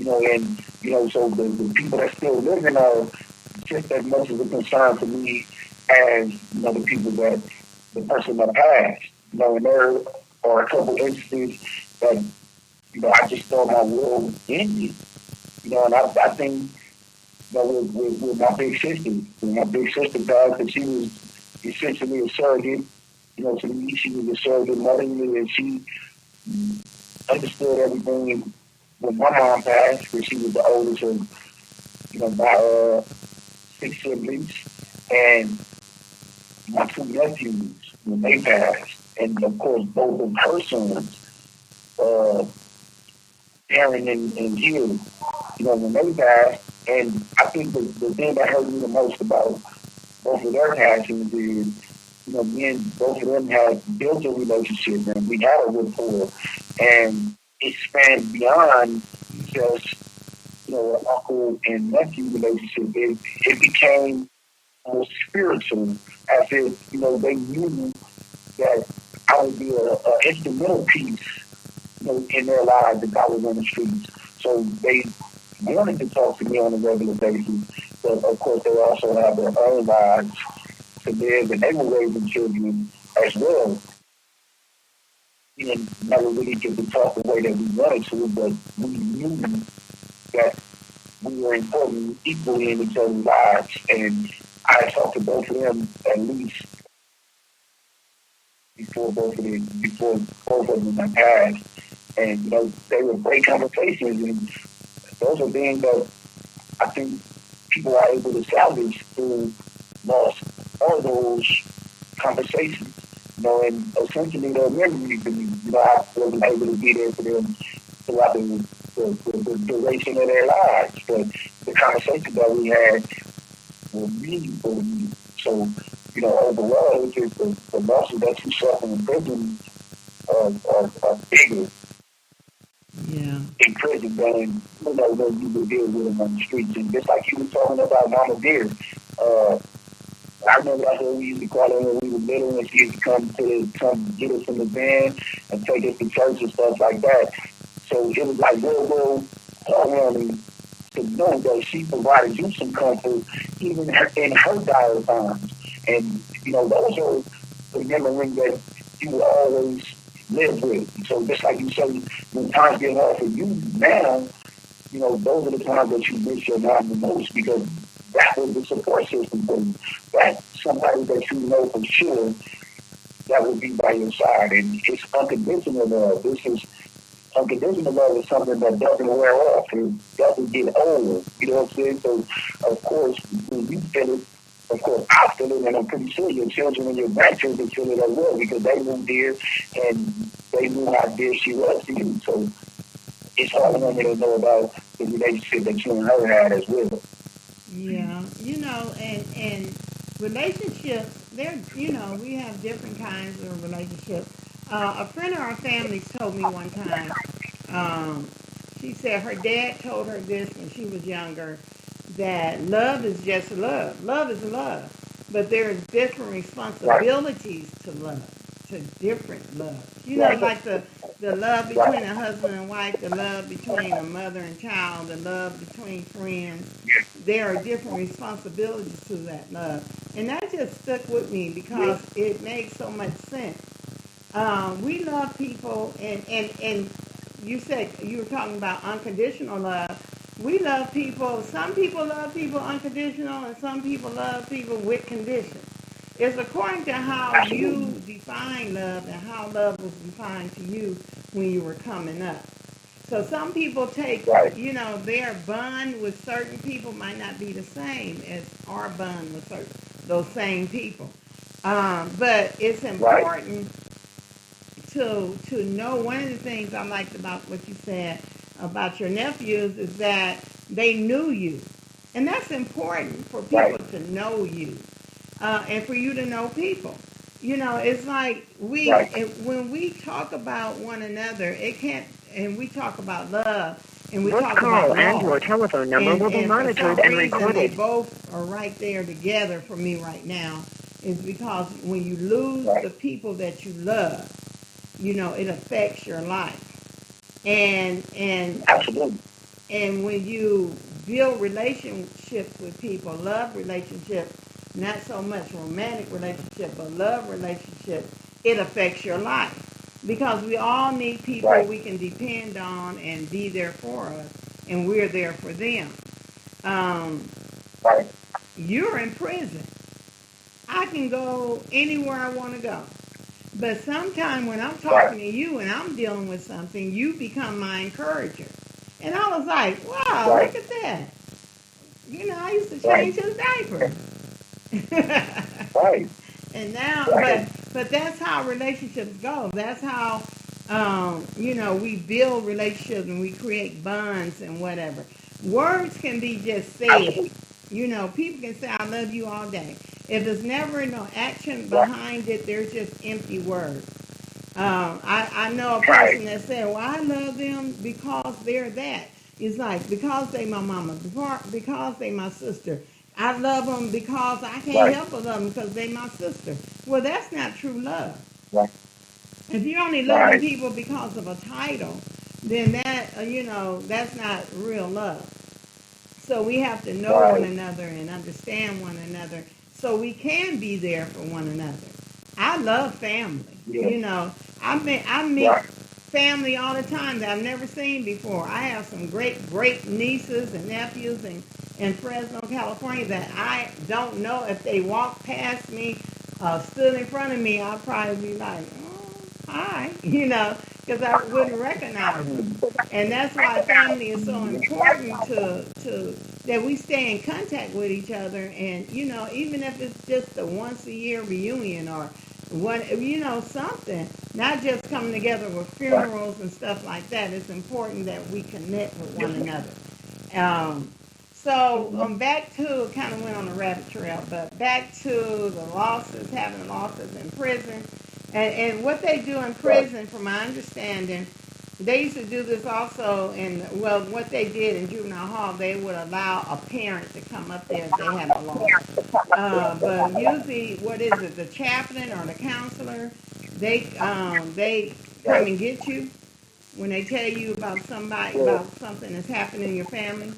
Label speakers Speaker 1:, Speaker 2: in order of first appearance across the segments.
Speaker 1: So the people that still living are just as much of a concern to me as, the people that, the person that passed. And there are a couple instances that, I just thought my world ended. And I think, with my big sister, passed, and she was essentially a surrogate, to me. She was a surrogate mother, and she understood everything when my mom passed, because she was the oldest of, my six siblings, and my two nephews when they passed, and of course both of her sons, uh, Aaron and Hugh, when they passed. And I think the thing that hurt me the most about both of their passings is, me and both of them had built a relationship, and we had a rapport, and it spanned beyond just, an uncle and nephew relationship. It became more spiritual, as if, they knew that I would be a instrumental piece, in their lives if I was on the streets. So they wanted to talk to me on a regular basis, but of course they also have their own lives to live, and they were raising children as well. And never really get to talk the way that we wanted to, but we knew that we were important equally in each other's lives. And I talked to both of them at least before both of them had passed. And they were great conversations, and those are things that I think people are able to salvage through lost all those conversations. And essentially their memories, and I wasn't able to be there for them throughout the duration of their lives. But the conversations that we had were meaningful to me. So, overall, it's just the losses that you suffer in prison are bigger,
Speaker 2: Yeah.
Speaker 1: in prison than, when you would deal with them on the streets. And just like you were talking about Mama Dear, I remember that's what we used to call her when we were little, and she used to come get us in the van and take us to church and stuff like that. So it was like real heartwarming to know that she provided you some comfort even in her dire times. And, those are the memories that you will always live with. So just like you say, when times get hard for you now, those are the times that you miss your mom the most, because that was the support system for you. That's somebody that you know for sure that will be by your side. And it's unconditional love. This is unconditional love is something that doesn't wear off. It doesn't get old. You know what I'm saying? So, of course, when you feel it, of course, I feel it, and I'm pretty sure your children and your grandchildren feel it as well, because they moved here and they knew how dear she was to you. So it's hard for me to know about the relationship that you and her had as well.
Speaker 2: Yeah, and relationships, we have different kinds of relationships. A friend of our family told me one time, um, she said her dad told her this when she was younger, that love is just love. Love is love. But there's different
Speaker 1: Right,
Speaker 2: responsibilities to love, to different love.
Speaker 1: right,
Speaker 2: Like the love
Speaker 1: right.
Speaker 2: between a husband and wife, the love between a mother and child, the love between friends. There are different responsibilities to that love. And that just stuck with me
Speaker 1: Yeah,
Speaker 2: because it makes so much sense. We love people, and you said you were talking about unconditional love. We love people. Some people love people unconditional, and some people love people with conditions. It's according to how you
Speaker 1: absolutely.
Speaker 2: define love and how love was defined to you when you were coming up. So some people take,
Speaker 1: Right,
Speaker 2: their bond with certain people might not be the same as our bond with those same people. But it's
Speaker 1: right,
Speaker 2: important to know. One of the things I liked about what you said about your nephews is that they knew you, and that's important for people
Speaker 1: right,
Speaker 2: to know you, and for you to know people. It's like
Speaker 1: right.
Speaker 2: when we talk about one another, it can't, and we talk about love, and we
Speaker 1: This
Speaker 2: talk
Speaker 1: call
Speaker 2: about
Speaker 1: and your
Speaker 2: loss,
Speaker 1: telephone number
Speaker 2: and
Speaker 1: will be
Speaker 2: for
Speaker 1: monitored
Speaker 2: some
Speaker 1: and
Speaker 2: reason they
Speaker 1: recorded.
Speaker 2: both are right there together for me right now, is because when you lose
Speaker 1: Right,
Speaker 2: the people that you love, it affects your life. And and
Speaker 1: absolutely.
Speaker 2: And when you build relationships with people, love relationships, not so much romantic relationship, but love relationship, it affects your life. Because we all need people
Speaker 1: Right.
Speaker 2: we can depend on and be there for us, and we're there for them. Um,
Speaker 1: Right.
Speaker 2: you're in prison. I can go anywhere I want to go. But sometimes when I'm
Speaker 1: Right.
Speaker 2: talking to you and I'm dealing with something, you become my encourager. And I was like, wow,
Speaker 1: Right.
Speaker 2: look at that. I used to
Speaker 1: Right.
Speaker 2: change his diaper.
Speaker 1: Right.
Speaker 2: And now,
Speaker 1: Right.
Speaker 2: but that's how relationships go. That's how, we build relationships and we create bonds and whatever. Words can be just said.
Speaker 1: Absolutely.
Speaker 2: People can say, I love you all day. If there's never no action
Speaker 1: Right.
Speaker 2: behind it, there's just empty words. I know a
Speaker 1: Right.
Speaker 2: person that said, well, I love them because they're that. It's like, because they my mama, because they my sister. I love them because I can't
Speaker 1: Right.
Speaker 2: help but love them because they my sister. Well, that's not true love.
Speaker 1: Right.
Speaker 2: If you're only loving
Speaker 1: Right.
Speaker 2: people because of a title, then that's not real love. So we have to know one
Speaker 1: Right.
Speaker 2: another and understand one another so we can be there for one another. I love family.
Speaker 1: Yeah.
Speaker 2: I meet
Speaker 1: Right.
Speaker 2: family all the time that I've never seen before. I have some great great nieces and nephews in Fresno, California that I don't know if they walked past me, stood in front of me, I'd probably be like, oh, hi, because I wouldn't recognize them. And that's why family is so important to that we stay in contact with each other. And even if it's just a once a year reunion or something, not just coming together with
Speaker 1: Right.
Speaker 2: funerals and stuff like that. It's important that we connect with one
Speaker 1: Yes.
Speaker 2: another. Um, so back to, kind of went on a rabbit trail, but back to the losses, having losses in prison, and what they do in
Speaker 1: Right.
Speaker 2: prison, from my understanding, they used to do this also well, what they did in juvenile hall, they would allow a parent to come up there if they had a loss. But usually, what is it, the chaplain or the counselor, they come
Speaker 1: Right.
Speaker 2: and get you when they tell you about
Speaker 1: Well,
Speaker 2: something that's happened in your family.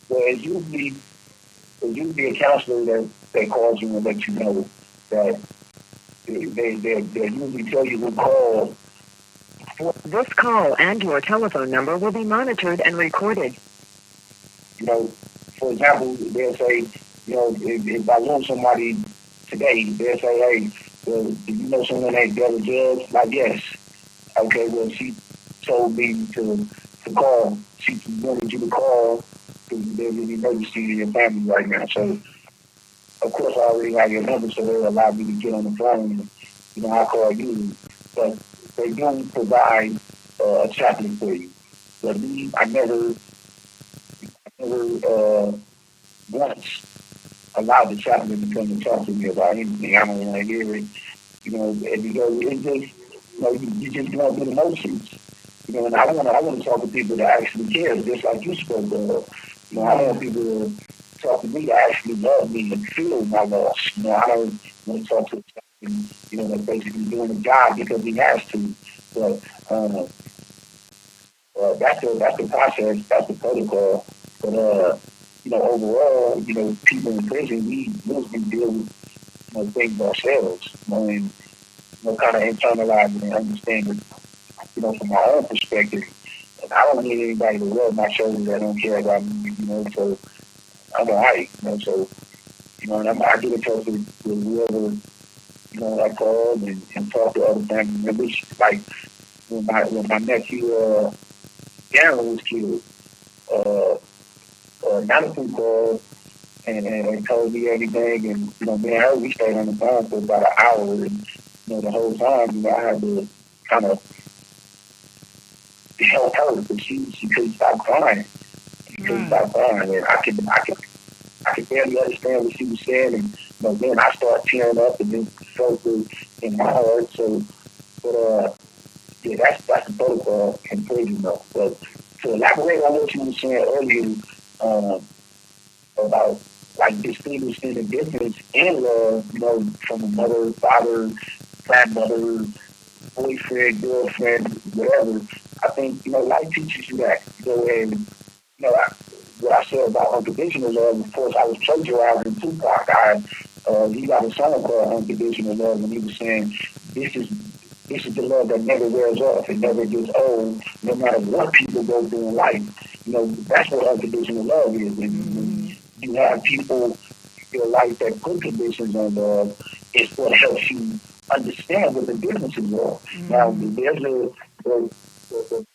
Speaker 1: well, it's usually a counselor that calls you and lets you know that they usually tell you to call. This call and your telephone number will be monitored and recorded. You know, for example, they'll say, if I lose somebody today, they'll say, hey, well, do you know someone named Bella Judge? Like, yes. Okay, well, she told me to call. She wanted you to call because there's an emergency in your family right now. So, of course, I already have your number, so they allowed me to get on the phone and, I call you. But they do provide a chaplain for you. But me, I never once allowed the chaplain to come and talk to me about anything. I don't want to hear it, and because it's just, you just go through the motions. And I want to talk to people that actually care, just like you spoke of. I
Speaker 2: Yeah.
Speaker 1: want people to talk to me that actually love me and feel my loss. I don't want to talk to someone, that's basically doing a job because he has to. But that's the process, that's the protocol. But overall, people in prison, we mostly deal with things ourselves, and kind of internalize it and understand it, from my own perspective. And I don't need anybody to rub my shoulders that don't care about me, so I'm alright, so, and I get in touch with whoever, I call and talk to other family members. Like when my nephew, Darren was killed, Jonathan called and told me everything, and, me and her, we stayed on the phone for about an hour, and, the whole time, I had to kind of help her because she couldn't stop crying. She couldn't
Speaker 2: Right.
Speaker 1: stop crying, and I could barely understand what she was saying, and then I start tearing up, and then felt it in my heart. So, but yeah, that's the protocol in prison, though. But to elaborate on what you were saying earlier about like distinguishing the difference in love, from a mother, father, grandmother, boyfriend, girlfriend, whatever. I think, life teaches you that. And, what I said about unconditional love, of course, I was plagiarizing Tupac. He got a song called Unconditional Love, and he was saying, this is this is the love that never wears off. It never gets old, no matter what people go through in life. That's what unconditional love is. And
Speaker 2: Mm-hmm.
Speaker 1: when you have people in your life that put conditions on love, it's what helps you understand what the differences are. Now,
Speaker 2: Mm-hmm.
Speaker 1: there's the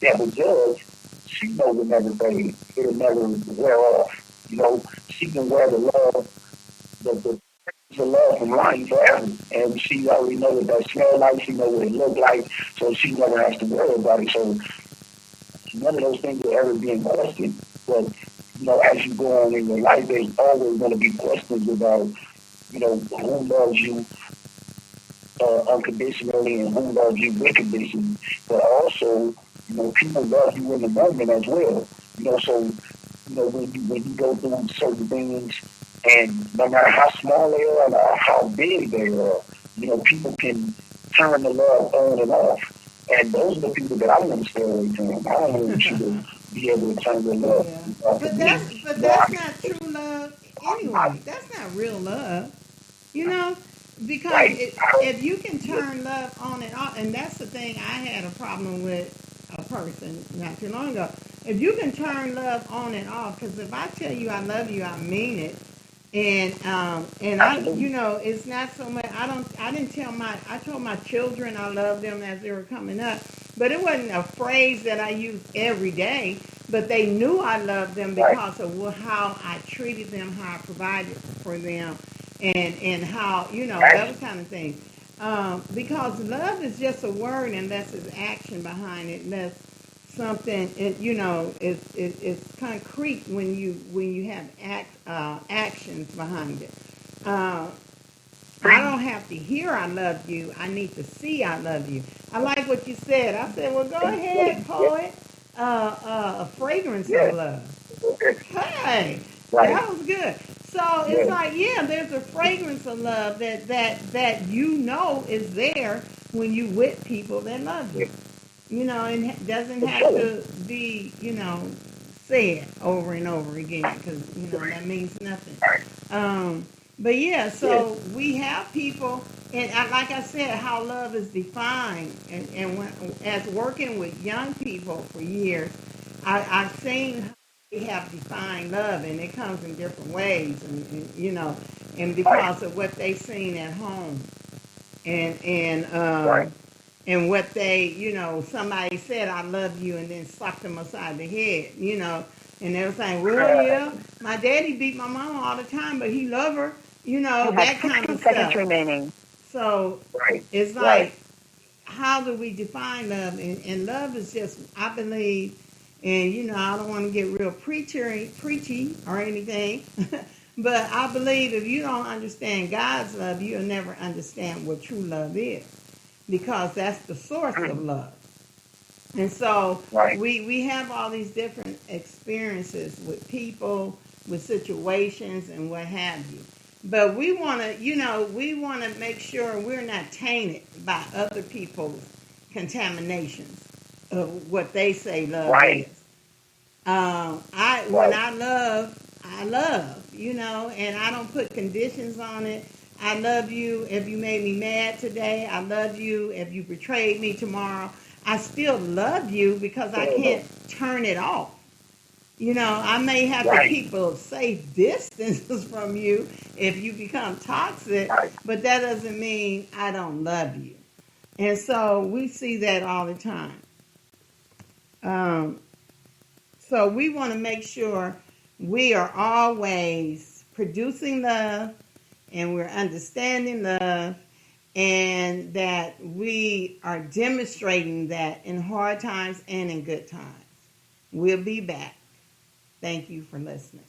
Speaker 1: devil judge, she knows it never fade. It'll never wear off. She can wear the love from life forever. And she already knows what that smell like, she knows what it look like, so she never has to worry about it. So none of those things will ever be in question. But, as you go on in your life, there's always going to be questions about, who loves you unconditionally and who loves you with conditions. But also, people love you in the moment as well. So, when you go through certain things, and no matter how small they are or how big they are, people can turn the love on and off. And those are the people that I want to stay away from. I don't want you to be able to turn the
Speaker 2: Yeah,
Speaker 1: love off
Speaker 2: but
Speaker 1: again.
Speaker 2: that's not true love anyway. That's not real love, you know, because
Speaker 1: Right.
Speaker 2: if you can turn love on and off, and that's the thing I had a problem with a person not too long ago. If you can turn love on and off, because if I tell you I love you, I mean it. And I,
Speaker 1: Absolutely.
Speaker 2: it's not so much. I didn't tell I told my children I loved them as they were coming up, but it wasn't a phrase that I used every day. But they knew I loved them
Speaker 1: Right.
Speaker 2: because of how I treated them, how I provided for them, and how
Speaker 1: Right.
Speaker 2: those kind of things. Because love is just a word unless there's action behind it, unless something it's concrete when you have actions behind it. Uh, I don't have to hear I love you. I need to see I love you. I like what you said. I said, well, go ahead,
Speaker 1: Yeah.
Speaker 2: poet. A fragrance of
Speaker 1: Yeah.
Speaker 2: love.
Speaker 1: Okay.
Speaker 2: Hey,
Speaker 1: Right.
Speaker 2: that was good. So it's
Speaker 1: Yeah.
Speaker 2: like, yeah, there's a fragrance of love that is there when you with people that love
Speaker 1: Yeah.
Speaker 2: you. And it doesn't
Speaker 1: For
Speaker 2: have
Speaker 1: sure.
Speaker 2: to be, said over and over again because,
Speaker 1: Right.
Speaker 2: that means nothing.
Speaker 1: Right.
Speaker 2: But yeah,
Speaker 1: Yeah.
Speaker 2: so we have people, and like I said, how love is defined, and as working with young people for years, I've seen how they have defined love, and it comes in different ways, and
Speaker 1: Right.
Speaker 2: because of what they've seen at home, and and
Speaker 1: Right.
Speaker 2: um, and what somebody said, I love you, and then slapped them upside the head, and they were saying, well, yeah, my daddy beat my mama all the time, but he loved her,
Speaker 3: You have
Speaker 2: that kind
Speaker 3: 16
Speaker 2: of
Speaker 3: seconds
Speaker 2: stuff.
Speaker 3: remaining.
Speaker 2: So
Speaker 1: Right.
Speaker 2: it's
Speaker 1: Right.
Speaker 2: like, how do we define love? And love is just, I believe, and I don't want to get real preachy or anything, but I believe if you don't understand God's love, you'll never understand what true love is, because that's the source of love. And so
Speaker 1: Right.
Speaker 2: we have all these different experiences with people, with situations, and what have you. But we want to make sure we're not tainted by other people's contaminations of what they say love is.
Speaker 1: Right.
Speaker 2: When
Speaker 1: Right.
Speaker 2: I love, and I don't put conditions on it. I love you if you made me mad today. I love you if you betrayed me tomorrow. I still love you because I can't turn it off. I may have to
Speaker 1: Right.
Speaker 2: keep a safe distance from you if you become toxic,
Speaker 1: Right.
Speaker 2: but that doesn't mean I don't love you. And so we see that all the time. Um, so we want to make sure we are always producing love, and we're understanding love, and that we are demonstrating that in hard times and in good times. We'll be back. Thank you for listening.